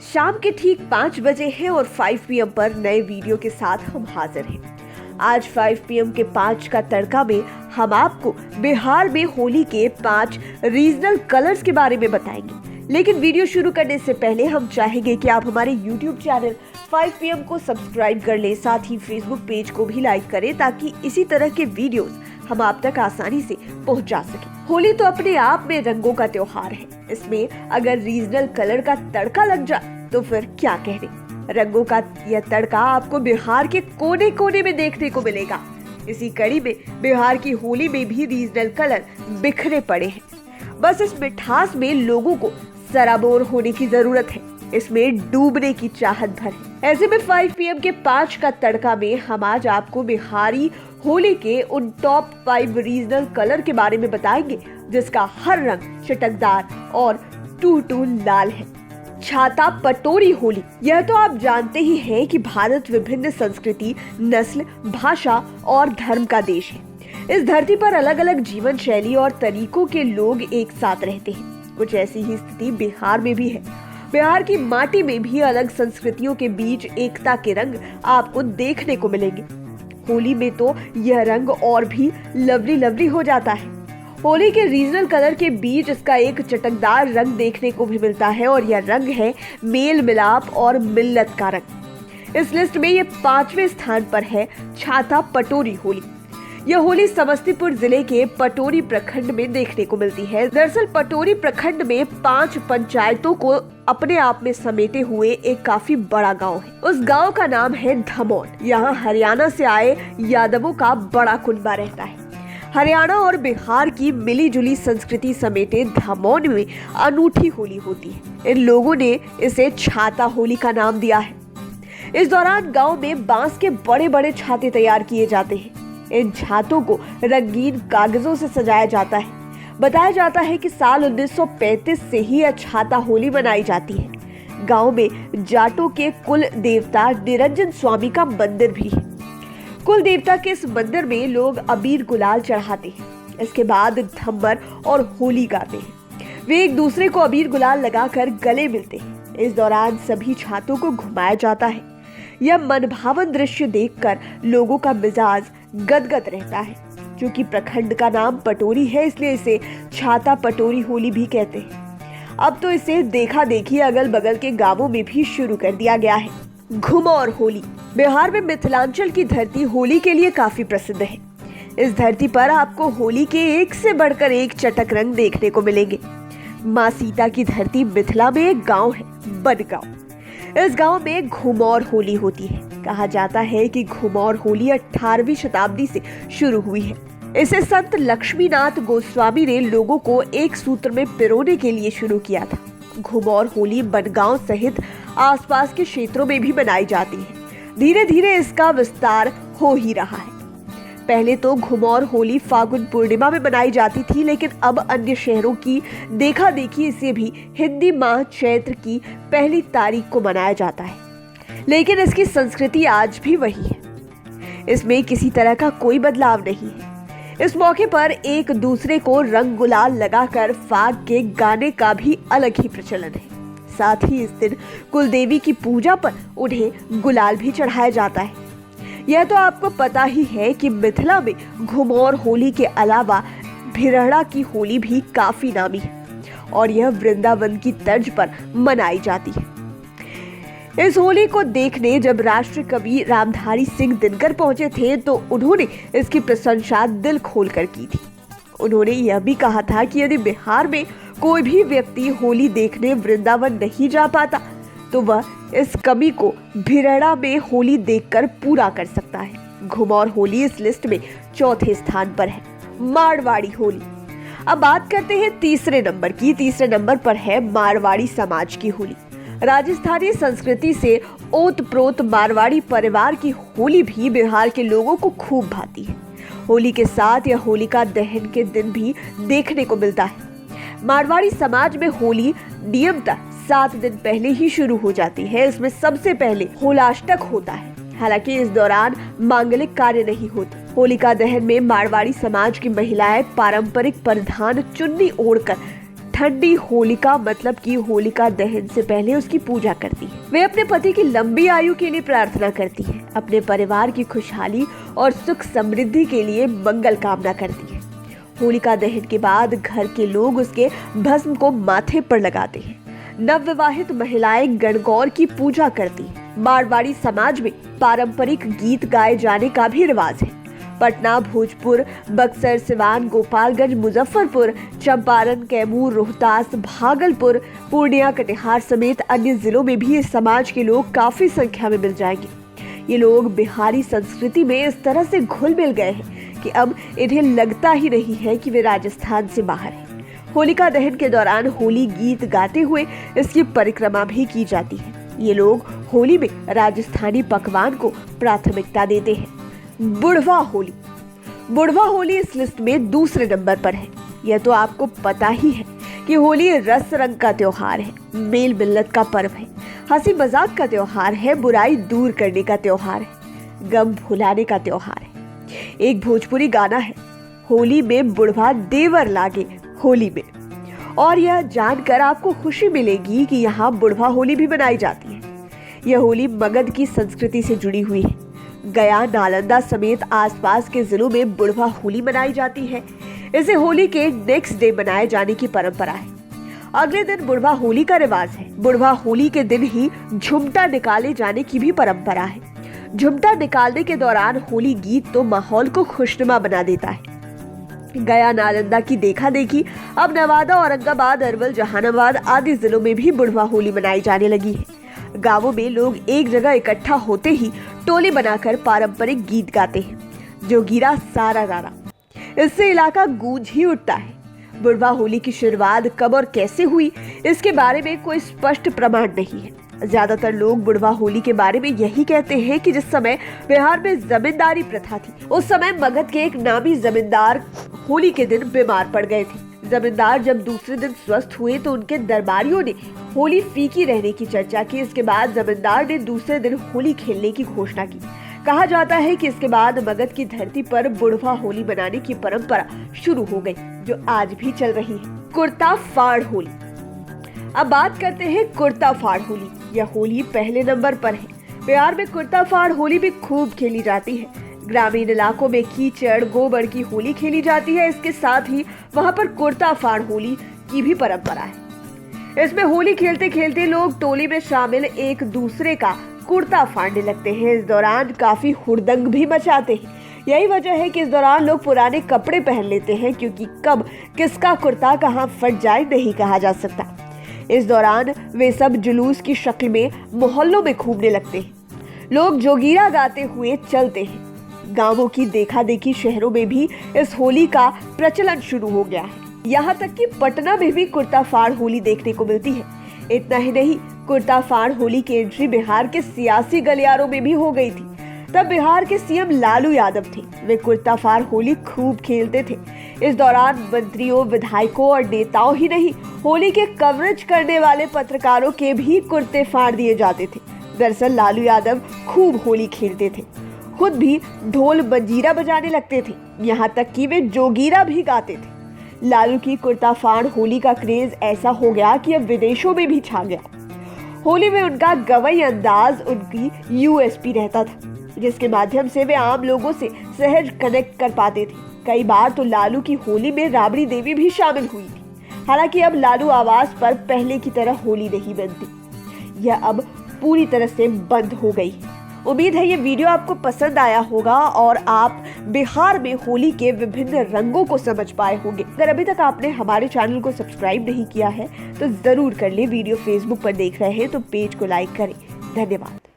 शाम के ठीक 5 बजे हैं और 5 PM पर नए वीडियो के साथ हम हाजिर हैं। आज 5 PM के 5 का तड़का में हम आपको बिहार में होली के 5 रीजनल कलर्स के बारे में बताएंगे। लेकिन वीडियो शुरू करने से पहले हम चाहेंगे कि आप हमारे YouTube चैनल 5 PM को सब्सक्राइब कर लें, साथ ही Facebook पेज को भी लाइक करें ताकि इसी तरह के वीडियोस हम आप तक आसानी से पहुंचा सकें। होली तो अपने आप में रंगों का त्योहार है। इसमें अगर रीजनल कलर का तड़का लग जाए तो फिर क्या कहने। रंगों का यह तड़का आपको बिहार के कोने कोने में देखने को मिलेगा। इसी कड़ी में बिहार की होली में भी रीजनल कलर बिखरे पड़े हैं। बस इस मिठास में लोगों को सराबोर होने की जरूरत है, इसमें डूबने की चाहत भर है। ऐसे में 5 PM के 5 का तड़का में हम आज आपको बिहारी होली के उन टॉप 5 रीजनल कलर के बारे में बताएंगे जिसका हर रंग चटकदार और टू लाल है। छाता पटोरी होली। यह तो आप जानते ही हैं कि भारत विभिन्न संस्कृति, नस्ल, भाषा और धर्म का देश है। इस धरती पर अलग अलग जीवन शैली और तरीकों के लोग एक साथ रहते हैं। कुछ ऐसी ही स्थिति बिहार में भी है। बिहार की माटी में भी अलग संस्कृतियों के बीच एकता के रंग आपको देखने को मिलेंगे। होली में तो यह रंग और भी लवली हो जाता है। होली के रीजनल कलर के बीच इसका एक चटकदार रंग देखने को भी मिलता है और यह रंग है मेल मिलाप और मिल्लत का रंग। इस लिस्ट में ये 5वें स्थान पर है छाता पटोरी होली। यह होली समस्तीपुर जिले के पटोरी प्रखंड में देखने को मिलती है। दरअसल पटोरी प्रखंड में 5 पंचायतों को अपने आप में समेटे हुए एक काफी बड़ा गांव है। उस गांव का नाम है धमौन। यहाँ हरियाणा से आए यादवों का बड़ा कुनबा रहता है। हरियाणा और बिहार की मिली जुली संस्कृति समेटे धमौन में अनूठी होली होती है। इन लोगों ने इसे छाता होली का नाम दिया है। इस दौरान गांव में बांस के बड़े बड़े छाते तैयार किए जाते हैं। इन छातों को रंगीन कागजों से सजाया जाता है। बताया जाता है कि साल 1935 से ही यह छाता होली मनाई जाती है। गांव में जाटों के कुल देवता निरंजन स्वामी का मंदिर भी है। कुल देवता के इस मंदिर में लोग अबीर गुलाल चढ़ाते हैं। इसके बाद धम्बर और होली गाते हैं। वे एक दूसरे को अबीर गुलाल लगाकर गले मिलते हैं। इस दौरान सभी छातों को घुमाया जाता है। यह मनभावन दृश्य देखकर लोगों का मिजाज गदगद रहता है। क्योंकि प्रखंड का नाम पटोरी है, इसलिए इसे छाता पटोरी होली भी कहते हैं। अब तो इसे देखा देखी अगल बगल के गांवों में भी शुरू कर दिया गया है। घुमौर होली। बिहार में मिथिलांचल की धरती होली के लिए काफी प्रसिद्ध है। इस धरती पर आपको होली के एक से बढ़कर एक चटक रंग देखने को मिलेंगे। माँ सीता की धरती मिथिला में एक गांव है, बनगांव। इस गांव में घुमौर होली होती है। कहा जाता है कि घुमौर होली 18वीं शताब्दी से शुरू हुई है। इसे संत लक्ष्मीनाथ गोस्वामी ने लोगों को एक सूत्र में पिरोने के लिए शुरू किया था। घुमौर होली बनगांव सहित आसपास के क्षेत्रों में भी मनाई जाती है। धीरे धीरे इसका विस्तार हो ही रहा है। पहले तो घुमौर होली फागुन पूर्णिमा में मनाई जाती थी, लेकिन अब अन्य शहरों की देखा देखी इसे भी हिंदी माह चैत्र की पहली तारीख को मनाया जाता है। लेकिन इसकी संस्कृति आज भी वही है। इसमें किसी तरह का कोई बदलाव नहीं है। इस मौके पर एक दूसरे को रंग गुलाल लगाकर फाग के गाने का भी अलग ही प्रचलन है। साथ ही इस दिन कुलदेवी की पूजा पर उन्हें गुलाल भी चढ़ाया जाता है। यह तो आपको पता ही है कि मिथिला में घुमौर होली के अलावा भिरहड़ा की होली भी काफी नामी है और यह वृंदावन की तर्ज पर मनाई जाती है। इस होली को देखने जब राष्ट्र कवि रामधारी सिंह दिनकर पहुंचे थे तो उन्होंने इसकी प्रशंसा दिल खोलकर की थी। उन्होंने यह भी कहा था कि यदि बिहार में कोई भी व्यक्ति होली देखने वृंदावन नहीं जा पाता तो वह इस कमी को भिरहड़ा में होली देखकर पूरा कर सकता है। घुमौर होली इस लिस्ट में 4थे स्थान पर है। मारवाड़ी होली। अब बात करते हैं तीसरे नंबर की। तीसरे नंबर पर है मारवाड़ी समाज की होली। राजस्थानी संस्कृति से ओतप्रोत मारवाड़ी परिवार की होली भी बिहार के लोगों को खूब भाती है। होली के साथ यह होलिका दहन के दिन भी देखने को मिलता है। मारवाड़ी समाज में होली नियमतः 7 दिन पहले ही शुरू हो जाती है। इसमें सबसे पहले होलाष्टक होता है। हालांकि इस दौरान मांगलिक कार्य नहीं होते। होलिका दहन में मारवाड़ी समाज की महिलाएं पारंपरिक परिधान चुन्नी ओढ़कर ठंडी होलिका मतलब कि होलिका दहन से पहले उसकी पूजा करती है। वे अपने पति की लंबी आयु के लिए प्रार्थना करती है, अपने परिवार की खुशहाली और सुख समृद्धि के लिए मंगल कामना करती है। होलिका दहन के बाद घर के लोग उसके भस्म को माथे पर लगाते हैं। नवविवाहित महिलाएं गणगौर की पूजा करती हैं। मारवाड़ी समाज में पारंपरिक गीत गाए जाने का भी रिवाज है। पटना, भोजपुर, बक्सर, सिवान, गोपालगंज, मुजफ्फरपुर, चंपारण, कैमूर, रोहतास, भागलपुर, पूर्णिया, कटिहार समेत अन्य जिलों में भी इस समाज के लोग काफी संख्या में मिल जाएंगे। ये लोग बिहारी संस्कृति में इस तरह से घुल मिल गए हैं कि अब इन्हें लगता ही नहीं है कि वे राजस्थान से बाहर हैं। होलिका दहन के दौरान होली गीत गाते हुए इसकी परिक्रमा भी की जाती है। ये लोग होली में राजस्थानी पकवान को प्राथमिकता देते हैं। बुढ़वा होली। बुढ़वा होली इस लिस्ट में दूसरे नंबर पर है। यह तो आपको पता ही है कि होली रस रंग का त्योहार है, मेल मिलत का पर्व है, हंसी मजाक का त्योहार है, बुराई दूर करने का त्योहार है, गम भुलाने का त्योहार है। एक भोजपुरी गाना है, होली में बुढ़वा देवर लागे होली में, और यह जानकर आपको खुशी मिलेगी कि यहाँ बुढ़वा होली भी मनाई जाती है। यह होली मगध की संस्कृति से जुड़ी हुई है। गया, नालंदा समेत आसपास के जिलों में बुढ़वा होली मनाई जाती है। इसे होली के नेक्स्ट डे मनाए जाने की परंपरा है। अगले दिन बुढ़वा होली का रिवाज है। बुढ़वा होली के दिन ही झुमटा निकाले जाने की भी परंपरा है। झुमटा निकालने के दौरान होली गीत तो माहौल को खुशनुमा बना देता है। गया, नालंदा की देखा देखी अब नवादा, औरंगाबाद, अरवल, जहानाबाद आदि जिलों में भी बुढ़वा होली मनाई जाने लगी है। गांवों में लोग एक जगह इकट्ठा होते ही टोली बनाकर पारंपरिक गीत गाते हैं, जोगीरा सारा रारा। इससे इलाका गूंज ही उठता है। बुढ़वा होली की शुरुआत कब और कैसे हुई, इसके बारे में कोई स्पष्ट प्रमाण नहीं है। ज्यादातर लोग बुढ़वा होली के बारे में यही कहते हैं कि जिस समय बिहार में जमींदारी प्रथा थी, उस समय मगध के एक नामी जमींदार होली के दिन बीमार पड़ गए थे। जमींदार जब दूसरे दिन स्वस्थ हुए तो उनके दरबारियों ने होली फीकी रहने की चर्चा की। इसके बाद जमींदार ने दूसरे दिन होली खेलने की घोषणा की। कहा जाता है कि इसके बाद मगध की धरती पर बुढ़वा होली मनाने की परंपरा शुरू हो गई, जो आज भी चल रही है। कुर्ता फाड़ होली। अब बात करते हैं कुर्ता फाड़ होली। यह होली पहले नंबर पर है। बिहार में कुर्ता फाड़ होली भी खूब खेली जाती है। ग्रामीण इलाकों में कीचड़ गोबर की होली खेली जाती है। इसके साथ ही वहां पर कुर्ता फाड़ होली की भी परंपरा है। इसमें होली खेलते खेलते लोग टोली में शामिल एक दूसरे का कुर्ता फाड़ने लगते हैं। इस दौरान काफी हुड़दंग भी मचाते हैं। यही वजह है कि इस दौरान लोग पुराने कपड़े पहन लेते हैं, क्योंकि कब किसका कुर्ता कहां फट जाए नहीं कहा जा सकता। इस दौरान वे सब जुलूस की शक्ल में मोहल्लों में घूमने लगते हैं। लोग जोगीरा गाते हुए चलते हैं। गांवों की देखा देखी शहरों में भी इस होली का प्रचलन शुरू हो गया है। यहाँ तक कि पटना में भी कुर्ता फाड़ होली देखने को मिलती है। इतना ही नहीं, कुर्ता फाड़ होली की एंट्री बिहार के सियासी गलियारों में भी हो गई थी। तब बिहार के सीएम लालू यादव थे। वे कुर्ता फाड़ होली खूब खेलते थे। इस दौरान मंत्रियों, विधायकों और नेताओं ही नहीं, होली के कवरेज करने वाले पत्रकारों के भी कुर्ते फाड़ दिए जाते थे। दरअसल लालू यादव खूब होली खेलते थे, खुद भी ढोल मंजीरा बजाने लगते थे, यहाँ तक कि वे जोगीरा भी गाते थे। लालू की कुर्ता फाड़ होली का क्रेज ऐसा हो गया कि अब विदेशों में भी छा गया। होली में उनका गवई अंदाज उनकी यूएसपी रहता था, जिसके माध्यम से वे आम लोगों से सहज कनेक्ट कर पाते थे। कई बार तो लालू की होली में राबड़ी देवी भी शामिल हुई थी। हालांकि अब लालू आवाज पर पहले की तरह होली नहीं बनती, यह अब पूरी तरह से बंद हो गई। उम्मीद है ये वीडियो आपको पसंद आया होगा और आप बिहार में होली के विभिन्न रंगों को समझ पाए होंगे। अगर अभी तक आपने हमारे चैनल को सब्सक्राइब नहीं किया है तो जरूर कर ले। वीडियो फेसबुक पर देख रहे हैं तो पेज को लाइक करें। धन्यवाद।